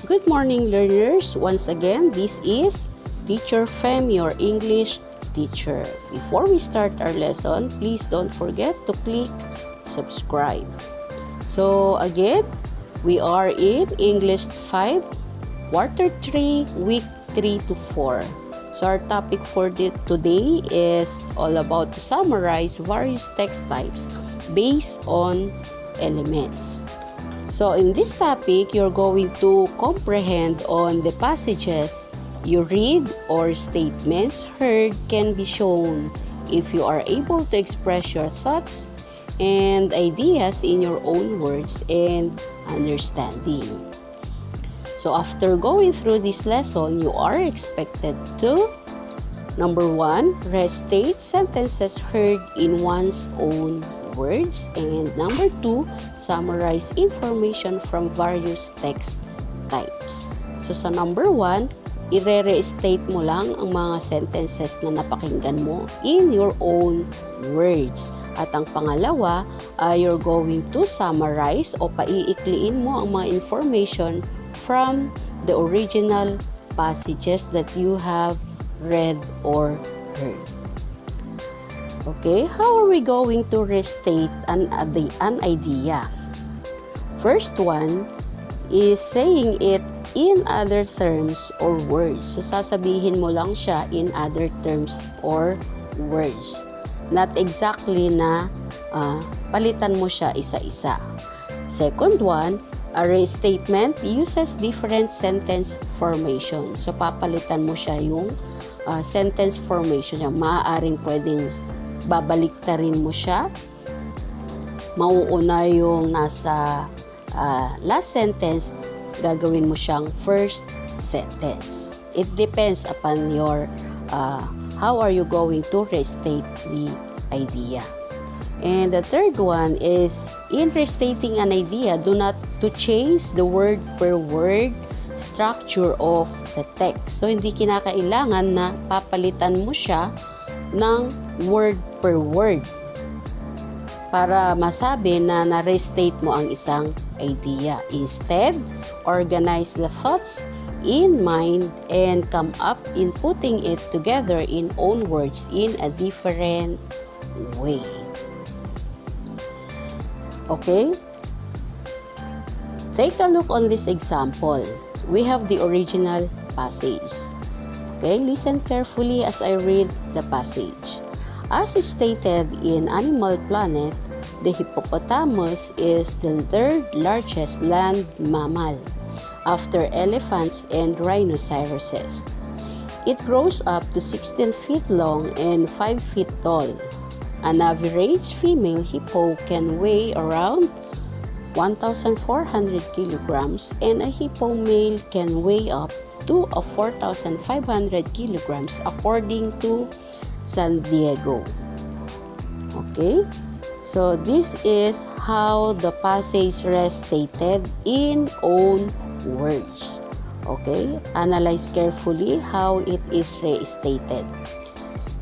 Good morning, learners. Once again, this is Teacher FEM, your English teacher. Before we start our lesson, please don't forget to click subscribe. So again, we are in English 5, Quarter 3, Week 3 to 4. So our topic for today is all about to summarize various text types based on elements. So in this topic, you're going to comprehend on the passages you read or statements heard can be shown if you are able to express your thoughts and ideas in your own words and understanding. So after going through this lesson, you are expected to, number 1, restate sentences heard in one's own words, and number 2, summarize information from various text types. So sa number 1, i-restate mo lang ang mga sentences na napakinggan mo in your own words. At ang pangalawa, you're going to summarize o paiikliin mo ang mga information from the original passages that you have read or heard. Okay, how are we going to restate an idea? First one is saying it in other terms or words. So, sasabihin mo lang siya in other terms or words. Not exactly na palitan mo siya isa-isa. Second one, a restatement uses different sentence formation. So, papalitan mo siya yung sentence formation niya. Maaaring pwedeng babaliktarin mo siya. Mauuna yung nasa last sentence, gagawin mo siyang first sentence. It depends upon your how are you going to restate the idea. And the third one is, in restating an idea, do not to change the word per word structure of the text. So, hindi kinakailangan na papalitan mo siya ng word per word para masabi na na-restate mo ang isang idea. Instead, organize the thoughts in mind and come up in putting it together in own words in a different way. Okay? Take a look on this example. We have the original passage. Okay, listen carefully as I read the passage. As stated in Animal Planet, the hippopotamus is the third largest land mammal after elephants and rhinoceroses. It grows up to 16 feet long and 5 feet tall. An average female hippo can weigh around 1,400 kilograms and a hippo male can weigh up to 4,500 kilograms according to San Diego. Okay, so this is how the passage restated in own words. Okay, analyze carefully how it is restated.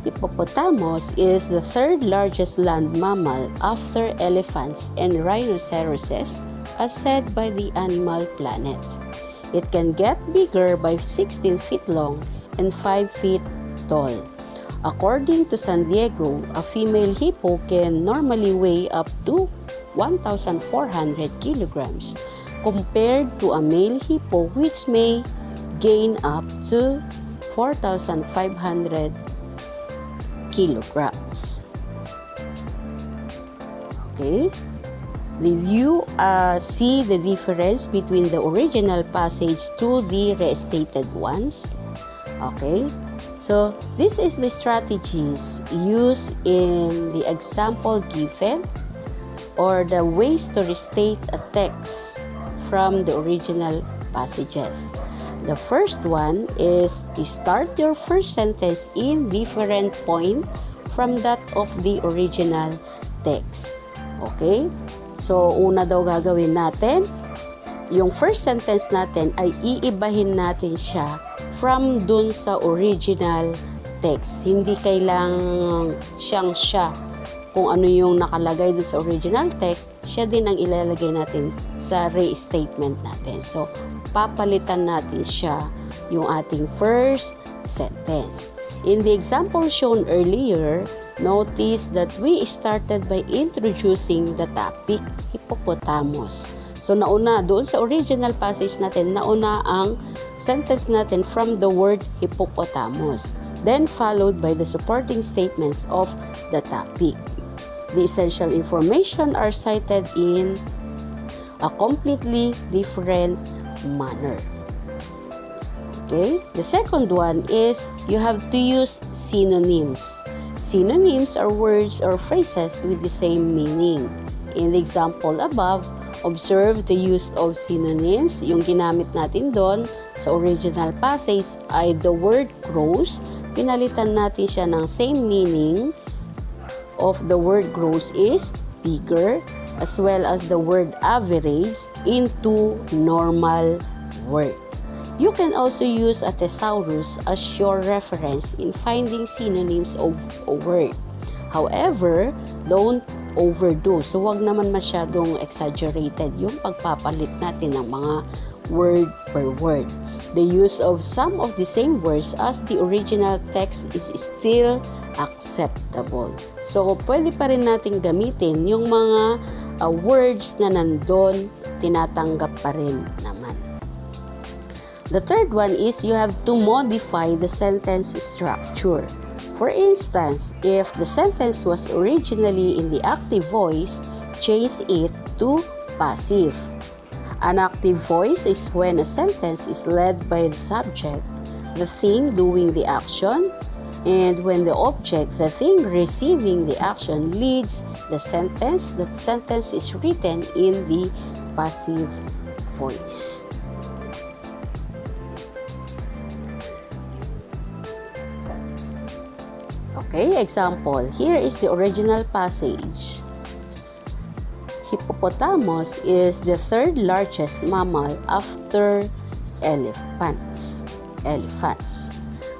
Hippopotamus is the third largest land mammal after elephants and rhinoceroses, as said by the Animal Planet. It can get bigger by 16 feet long and 5 feet tall. According to San Diego, a female hippo can normally weigh up to 1,400 kilograms compared to a male hippo which may gain up to 4,500 kilograms. Okay? Did you see the difference between the original passage to the restated ones? Okay, so this is the strategies used in the example given or the ways to restate a text from the original passages. The first one is to start your first sentence in different point from that of the original text. Okay? So, una daw gagawin natin, yung first sentence natin ay iibahin natin siya from dun sa original text. Hindi kailangang siyang siya kung ano yung nakalagay doon sa original text, siya din ang ilalagay natin sa restatement natin. So, papalitan natin siya yung ating first sentence. In the example shown earlier, notice that we started by introducing the topic, hippopotamus. So, nauna, doon sa original passage natin, nauna ang sentence natin from the word hippopotamus, then followed by the supporting statements of the topic. The essential information are cited in a completely different manner. Okay? The second one is you have to use synonyms. Synonyms are words or phrases with the same meaning. In the example above, observe the use of synonyms. Yung ginamit natin doon sa original passage ay the word gross. Pinalitan natin siya ng same meaning of the word gross is bigger, as well as the word average into normal word. You can also use a thesaurus as your reference in finding synonyms of a word. However, don't overdo. So, wag naman masyadong exaggerated yung pagpapalit natin ng mga word per word. The use of some of the same words as the original text is still acceptable. So, pwede pa rin natin gamitin yung mga words na nandun, tinatanggap pa rin naman. The third one is you have to modify the sentence structure. For instance, if the sentence was originally in the active voice, change it to passive. An active voice is when a sentence is led by the subject, the thing doing the action, and when the object, the thing receiving the action, leads the sentence, that sentence is written in the passive voice. Okay, example. Here is the original passage. Hippopotamus is the third largest mammal after elephants.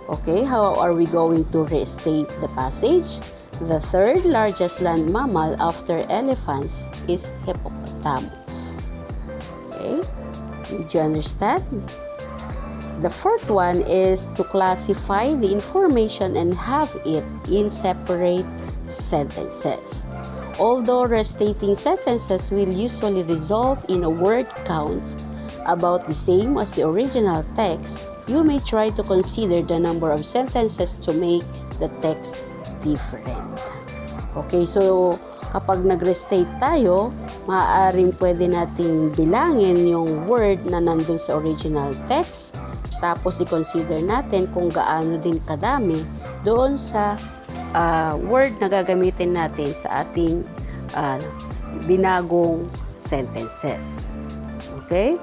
Okay, how are we going to restate the passage? The third largest land mammal after elephants is hippopotamus. Okay, did you understand? The fourth one is to classify the information and have it in separate sentences. Although restating sentences will usually result in a word count about the same as the original text, you may try to consider the number of sentences to make the text different. Okay, so kapag nag-restate tayo, maaaring pwede nating bilangin yung word na nandun sa original text, tapos i-consider natin kung gaano din kadami doon sa word na gagamitin natin sa ating binagong sentences. Okay?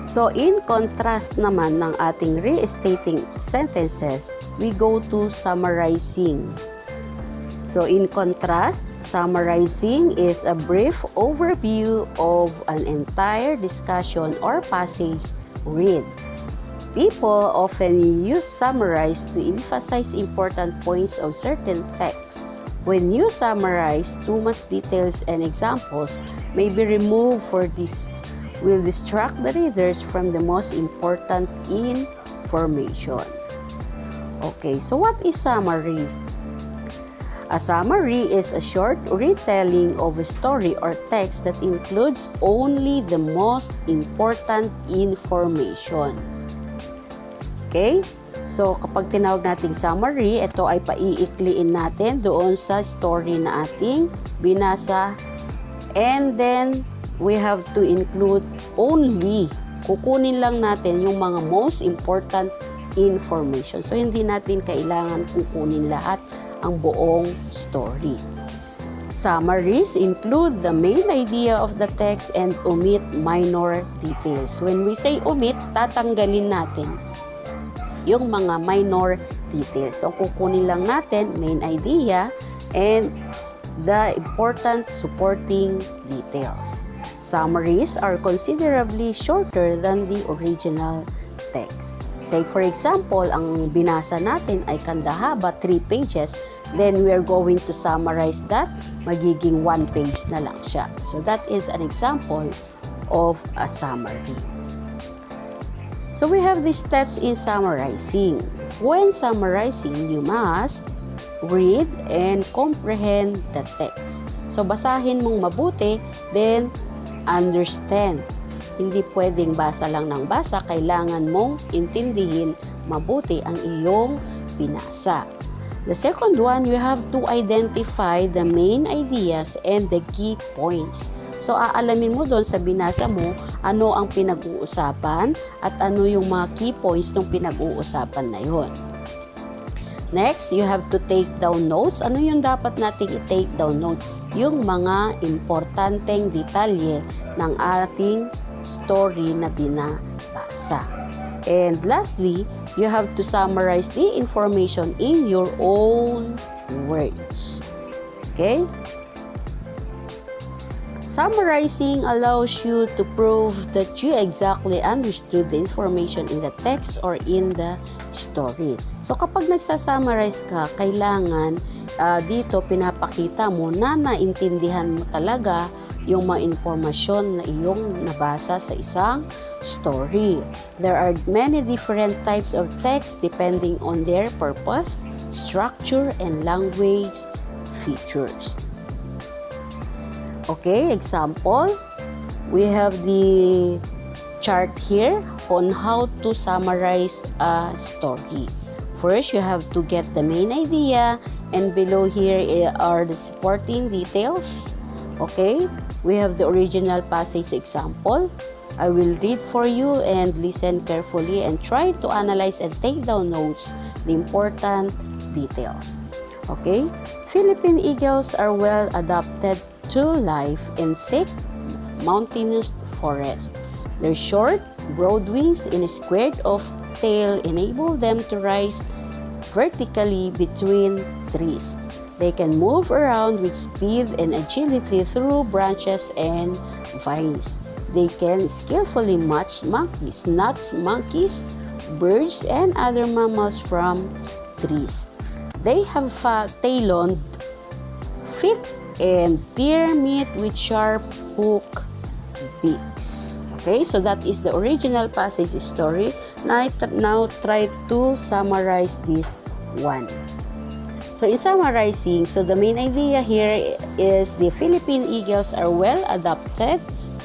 So, in contrast naman ng ating restating sentences, we go to summarizing. So, in contrast, summarizing is a brief overview of an entire discussion or passage read. People often use summarize to emphasize important points of certain texts. When you summarize, too much details and examples may be removed, for this will distract the readers from the most important information. Okay, so what is summary? A summary is a short retelling of a story or text that includes only the most important information. Okay? So, kapag tinawag nating summary, ito ay paiikliin natin doon sa story na ating binasa. And then, we have to include only, kukunin lang natin yung mga most important information. So, hindi natin kailangan kukunin lahat ang buong story. Summaries include the main idea of the text and omit minor details. When we say omit, tatanggalin natin yung mga minor details. So, kukunin lang natin main idea and the important supporting details. Summaries are considerably shorter than the original text. Say for example, ang binasa natin ay kandahaba 3 pages, then we are going to summarize that. Magiging 1 page na lang siya. So that is an example of a summary. So we have these steps in summarizing. When summarizing, you must read and comprehend the text. So basahin mong mabuti, then understand. Hindi pwedeng basa lang ng basa, kailangan mong intindihin mabuti ang iyong binasa. The second one, you have to identify the main ideas and the key points. So, aalamin mo doon sa binasa mo ano ang pinag-uusapan at ano yung mga key points ng pinag-uusapan na yun. Next, you have to take down notes. Ano yung dapat nating i-take down notes? Yung mga importanteng detalye ng ating story na binabasa. And lastly, you have to summarize the information in your own words. Okay? Summarizing allows you to prove that you exactly understood the information in the text or in the story. So kapag nagsasummarize ka, kailangan dito pinapakita mo na naintindihan mo talaga yung mga impormasyon na iyong nabasa sa isang story. There are many different types of text depending on their purpose, structure, and language features. Okay, example, we have the chart here on how to summarize a story. First, you have to get the main idea, and below here are the supporting details. Okay, we have the original passage example. I will read for you and listen carefully and try to analyze and take down notes, the important details. Okay, Philippine eagles are well adapted to life in thick, mountainous forest. Their short, broad wings and squared-off tail enable them to rise vertically between trees. They can move around with speed and agility through branches and vines. They can skillfully match monkeys, nuts, monkeys, birds, and other mammals from trees. They have taloned feet and tear meat with sharp hook beaks. Okay, so that is the original passage story. Now try to summarize this one. So in summarizing, so the main idea here is the Philippine eagles are well adapted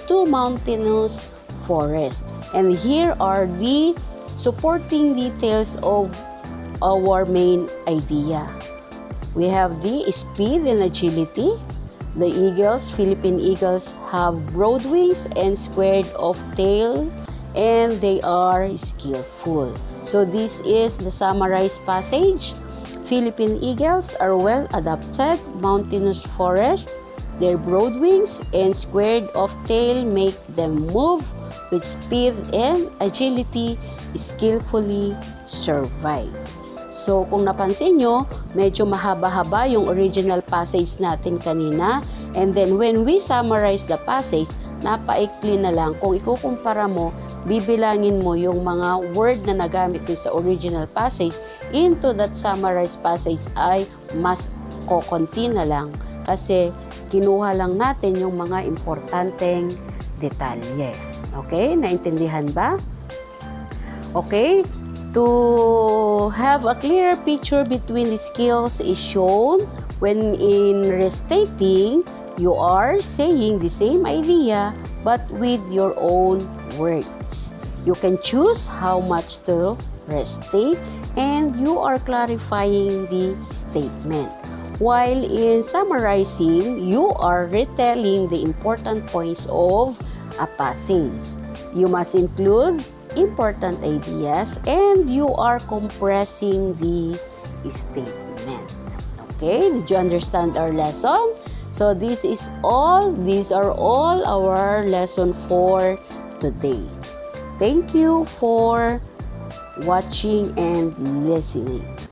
to mountainous forest. And here are the supporting details of our main idea. We have the speed and agility. The eagles, Philippine eagles, have broad wings and squared-off tail, and they are skillful. So this is the summarized passage. Philippine eagles are well adapted mountainous forest. Their broad wings and squared-off tail make them move with speed and agility, skillfully survive. So, kung napansin nyo, medyo mahaba-haba yung original passage natin kanina. And then, when we summarize the passage, napaikli na lang. Kung ikukumpara mo, bibilangin mo yung mga word na nagamit din sa original passage into that summarized passage ay mas kokonti na lang. Kasi, kinuha lang natin yung mga importanteng detalye. Okay? Naintindihan ba? Okay? To have a clearer picture between the skills is shown when in restating, you are saying the same idea but with your own words. You can choose how much to restate and you are clarifying the statement. While in summarizing, you are retelling the important points of a passage. You must include important ideas and you are compressing the statement. Okay, did you understand our lesson? So these are all our lesson for today. Thank you for watching and listening.